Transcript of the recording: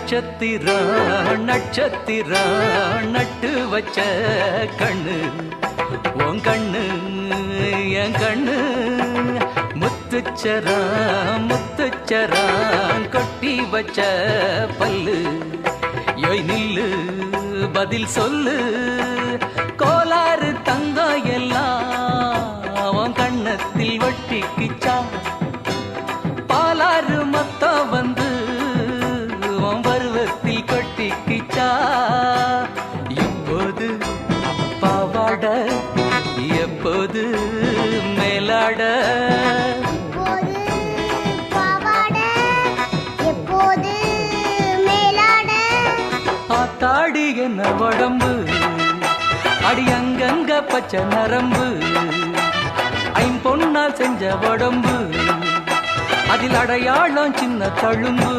நட்சத்திரா நட்சத்திரா நட்டு வச்ச கண்ணு உன் கண்ணு என் கண்ணு முத்துச்சரா முத்துச்சரா கொட்டி வச்ச பல்லு யோய் நில்லு பதில் சொல்லு கோலாறு தங்கம் எல்லாம் உன் கண்ணத்தில் வட்டிக்குச்சா பாலாறு மொத்தம் வந்து பருவத்தில் கொட்டிக்கிச்சா இப்போது பாவாட எப்போது மேலாட ஆத்தாடி என்ன உடம்பு அடி அங்கங்க பச்சை நரம்பு ஐம்பொன்னால் செஞ்ச உடம்பு அதில் அடையாளம் சின்ன தழும்பு